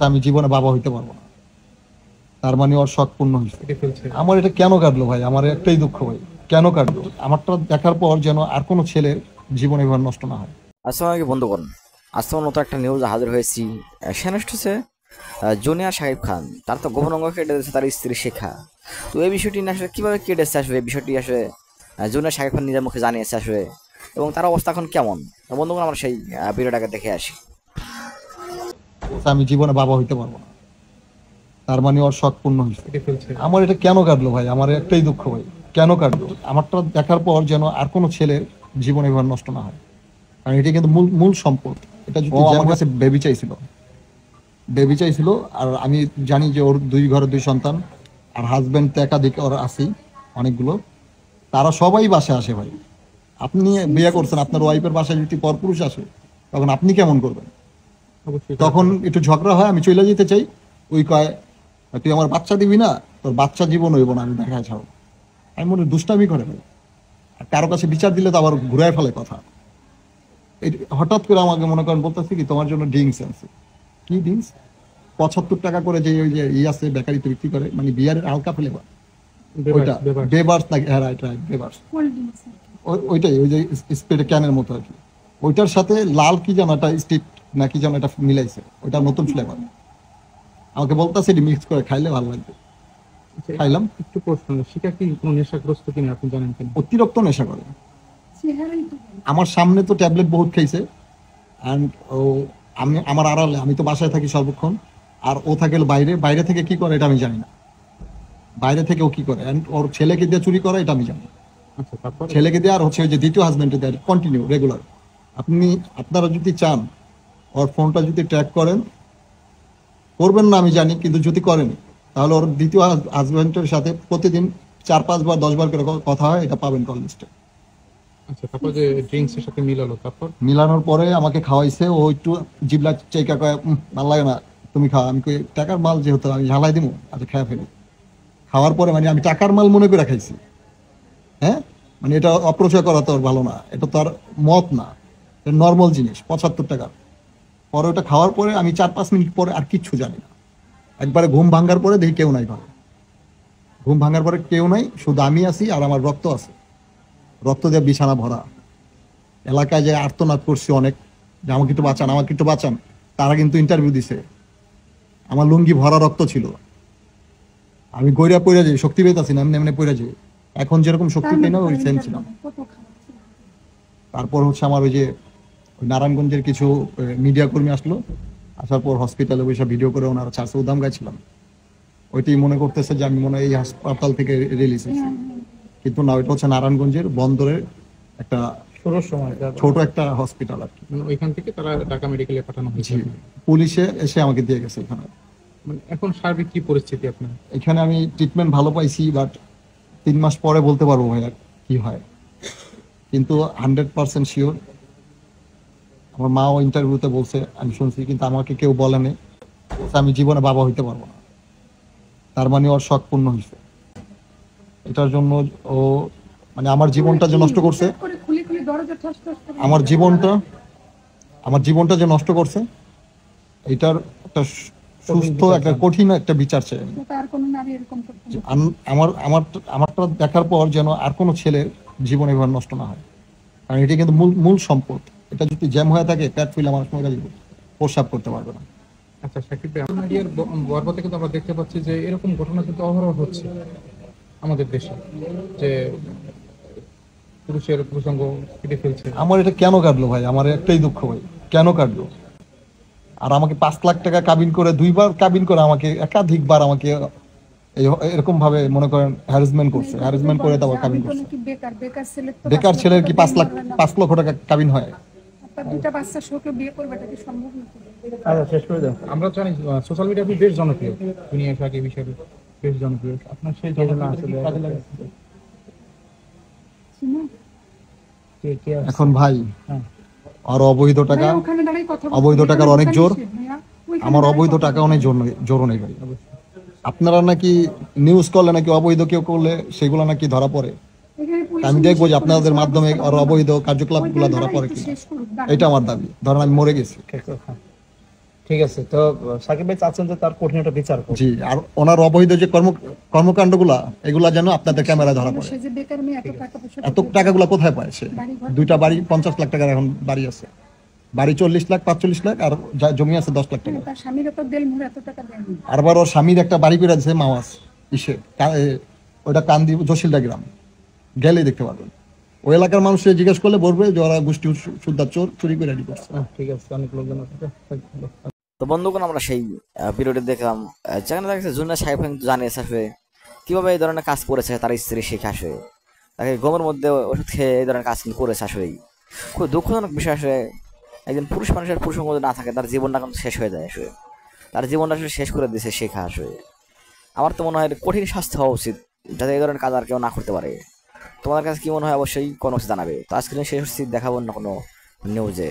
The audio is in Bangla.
আমি জীবনে বাবা হইতে পারবো না। তার মানে ওর শখ পূর্ণ হয়েছে। আমার এটা কেন কাটলো ভাই? আমার একটাই দুঃখ ভাই, কেন কাটলো? আমারটা দেখার পর যেন আর কোনো ছেলের জীবন এবার নষ্ট না হয়। আসসালামু আলাইকুম বন্ধুগণ। আজ তোমার নতুন একটা নিউজ হাজির হয়েছি। সেনেস্ট হচ্ছে জুনিয়র শাকিব খান, তার তো গোপন অঙ্গ কেটে দিয়েছে তার স্ত্রী শেখা। তো এই বিষয়টি নিয়ে আসলে কীভাবে কেটেছে, আসলে এই বিষয়টি আসলে জুনিয়র শাকিব খান নিজের মুখে জানিয়েছে আসলে, এবং তার অবস্থা এখন কেমন। তো বন্ধুগণ, আমরা সেই ভিডিওটাকে দেখে আসি। আমি জীবনে বাবা হইতে পারবো না, তার মানে ওর শখ পূর্ণ হয়েছে। আমার এটা কেন কাটলো ভাই? আমার একটাই দুঃখ ভাই, কেন কাটলো? আমারটা দেখার পর যেন আর কোনো ছেলের জীবন এবার নষ্ট না হয়। কারণ এটা কিন্তু মূল মূল সম্পদ। এটা যদি আমার কাছে বেবি চাইছিল, আর আমি জানি যে ওর দুই ঘরে দুই সন্তান, আর হাজবেন্ড তো একাধিক ওর আছেই অনেকগুলো। তারা সবাই বাসায় আসে ভাই। আপনি বিয়ে করছেন, আপনার ওয়াইফের বাসায় যদি পরপুরুষ আসে, তখন আপনি কেমন করবেন? তখন একটু ঝগড়া হয়, আমি চলে যেতে চাই। ওই কয়, তুই আমার বাচ্চা দিবি না, তোর বাচ্চা জীবন হইব না, আমি দেখায় ছাড়ব। আমি মনে দুষ্টামি করে ভাই। আর কারো কাছে বিচার দিলে তো আবার ঘুরায় ফেলে কথা। হঠাৎ করে আমাকে মনে করেন বলতেছি কি, তোমার জন্য ড্রিঙ্কস আছে। কি ড্রিঙ্কস? 75 টাকা করে যে ওই যে আছে বেকারিতে বিক্রি করে, মানে বিয়ারের হালকা ফ্লেভার, ওইটা বেবার্স নাকি? হ্যাঁ, রাইট রাইট, বেবার্স। ওইটাই, ওই যে স্প্রে ক্যানের মতো আর কি। ওইটার সাথে লাল কি যেন একটা স্টিক না কি যেন এটা মিলাইছে, ওইটা নতুন ফ্লেভার। আমাকে বলতেছে এটি মিক্স করে খাইলে ভালো লাগবে। খাইলাম। একটু প্রশ্ন, শিখা কি কোনো নেশাগ্রস্ত কিনা আপনি জানেন কিনা? অতিরিক্ত নেশা করে। আমার সামনে তো ট্যাবলেট বহুত খাইছে। অ্যান্ড ও, আমি আমার আড়ালে, আমি তো বাসায় থাকি সর্বক্ষণ, আর ও থাকে বাইরে। বাইরে থেকে কি করে এটা আমি জানি না। বাইরে থেকে ও কি করে, অ্যান্ড ওর ছেলেকে দিয়ে চুরি করে এটা আমি জানি। আচ্ছা, তারপর ছেলেকে দিয়ে, আর হচ্ছে ওই যে দ্বিতীয় হাজবেন্ডে দেয় কন্টিনিউ রেগুলার। আপনারা যদি চান ওর ফোনটা যদি ট্র্যাক করেন, করবেন না আমি জানি, কিন্তু যদি করেন তাহলে ওর দ্বিতীয় হাজবেন্ডের সাথে প্রতিদিন 4-5 বার 10 বার করে কথা হয়, এটা পাবেন কল লিস্টে। আচ্ছা, তারপর যে ড্রিঙ্কস এর সাথে মিলালো, তারপর মিলানোর পরে আমাকে খাওয়াইছে। ও একটু জিবলা চেকা কয়, ভালো লাগে না, তুমি খাও। আমি কই, টাকার মাল যেহেতু আমি ঝালাই দিব, আচ্ছা খেয়ে ফেলি। খাওয়ার পরে মানে আমি টাকার মাল মনে করে খাইছি। হ্যাঁ, মানে এটা অপচয় করা তো আর ভালো না, এটা তো আর মদ না, এটা নর্মাল জিনিস 75 টাকা। পরে ওটা খাওয়ার পরে আমি 4-5 মিনিট পরে আর কিচ্ছু জানি না। একবারে ঘুম ভাঙার পরে দেখি কেউ নাই ঘরে। ঘুম ভাঙার পরে কেউ নাই, শুধু আমি আছি আর আমার রক্ত আছে, রক্ত দিয়ে বিছানা ভরা। এলাকায় যে আর্তনাদ করছি অনেক, যে আমাকে একটু বাঁচান, আমাকে একটু বাঁচান। তারা কিন্তু ইন্টারভিউ দিছে, আমার লুঙ্গি ভরা রক্ত ছিল। আমি গইরা পড়ে যাই, শক্তি পেতাছি না, এমনি এমনি পড়ে যাই। এখন যেরকম শক্তি পাই না, ওই সেম ছিলাম। তারপর হচ্ছে আমার ওই যে নারায়ণগঞ্জের কিছু মিডিয়া কর্মী আসলো। আসার পর হসপিটালে বসে ভিডিও করে ওনারা ছাড়ছে, উদাম গাইছিলাম। ওইটাই মনে করতেছে যে আমি মনে হয় এই হাসপাতাল থেকে রিলিজ হয়েছি, কিন্তু না, ওইটা হচ্ছে নারায়ণগঞ্জের বন্দরের একটা ছোট একটা হসপিটাল আর কি। ওইখান থেকে তারা ঢাকা মেডিকেলে পাঠানো হয়েছে। পুলিশে এসে আমাকে দিয়ে গেছে এখানে। মানে এখন সার্বিক কি পরিস্থিতি আপনার? এখানে আমি ট্রিটমেন্ট ভালো পাইছি, বাট 3 মাস পরে বলতে পারবো ভাই আর কি হয়। কিন্তু 100% শিওর, আমার মাও ইন্টারভিউতে বলছে, আমি শুনছি, কিন্তু আমাকে কেউ বলেনি আমি জীবনে বাবা হইতে পারবো না। তার মানে ওর শখ পূর্ণ হয়েছে। এটার জন্য ও মানে আমার জীবনটা যে নষ্ট করছে, আমার জীবনটা যে নষ্ট করছে, এটার একটা সুস্থ একটা কঠিন একটা বিচার চাই। আমার আমার আমারটা দেখার পর যেন আর কোনো ছেলের জীবন এবার নষ্ট না হয়। কারণ এটা কিন্তু মূল মূল সম্পদ। এটা যদি জ্যাম হয়ে থাকে, পেট ফুলে আমার সময় প্রস্রাব করতে পারবে না। আচ্ছা সাকিব ভাই, মিডিয়ার বরবতে কিন্তু আমরা দেখতে পাচ্ছি যে এরকম ঘটনা কিন্তু অহরহ হচ্ছে আমাদের দেশে, যে পুরুষের প্রসঙ্গ কেটে ফেলছে। আমার এটা কেন কাটলো ভাই? আমার একটাই দুঃখ ভাই, কেন কাটলো? আর আমাকে 5 লাখ টাকা কাবিন করে, 2 বার কাবিন করে, আমাকে একাধিকবার আমাকে এরকম ভাবে মনে করেন হ্যারাসমেন্ট করছে। হ্যারাসমেন্ট করে তারপর কাবিন করছে। বেকার ছেলের কি 5 লক্ষ টাকা কাবিন হয়? আচ্ছা, শেষ করে দাও। আমরা জানি সোশ্যাল মিডিয়া আপনি বেশ জনপ্রিয়, দুনিয়া শাকিব হিসেবে বেশ জনপ্রিয়। আপনার সেই এখন ভাই আর অবৈধ টাকা, অবৈধ টাকার অনেক জোর। আমার অবৈধ টাকা অনেক জোর নেই ভাই। আপনারা নাকি নিউজ করলে নাকি অবৈধ কেউ করলে সেগুলো নাকি ধরা পড়ে। আমি দেখবো যে আপনাদের মাধ্যমে আর অবৈধ কার্যকলাপ গুলা ধরা পড়ে কিনা, এটা আমার দাবি। ধরেন আমি মরে গেছি, ঠিক আছে, তো সাকিব ভাই চাচ্ছেন যে তার কঠিন একটা বিচার করুন। জি, আর ওনার অবৈধ যে কর্মকাণ্ডগুলা এগুলা যেন আপনাদের ক্যামেরায় ধরা পড়ে। সে যে বেকার মেয়ে এত টাকা পয়সা এত টাকাগুলা কোথায় পায় সে? দুইটা বাড়ি 50 লাখ টাকার এখন বাড়ি আছে, বাড়ি 40 লাখ 45 লাখ, আর জমি আছে 10 লাখ টাকা। তার স্বামীর তো দেড় মুড় এত টাকা দেয়নি। আর আবার ওর স্বামীর একটা বাড়ি করে দিয়েছে মাওয়াস ওইটা কান্দি জসিলদা গ্রাম, গেলেই দেখতে পারবেন। ওই এলাকার মানুষ জিজ্ঞেস করলে বলবে যে ওরা গোষ্ঠী সুদ্ধা চোর, চুরি করে রেডি করছে। ঠিক আছে, অনেক লোকজন আছে। তো বন্ধুগণ, আমরা সেই ভিডিওটি দেখলাম যেখানে দেখা যাচ্ছে জুনিয়র সাহেব খান কিন্তু জানিয়েছে আসলে কিভাবে এই ধরনের কাজ করেছে তার স্ত্রী শেখা, আসলে তাকে গমের মধ্যে ওষুধ খেয়ে এই ধরনের কাজ কিন্তু করেছে। আসলে খুব দুঃখজনক বিষয়। আসলে একজন পুরুষ মানুষের পুরুষ মধ্যে না থাকে, তার জীবনটা কিন্তু শেষ হয়ে যায়। আসলে তার জীবনটা আসলে শেষ করে দিয়েছে শেখা। আসলে আমার তো মনে হয় এর কঠিন শাস্তি হওয়া উচিত, যাতে এই ধরনের কাজ আর কেউ না করতে পারে। তোমাদের কাছে কি মনে হয় অবশ্যই কোনো জানাবে। তো আজকে শেষ হচ্ছি, দেখাবো না কোনো নিউজে।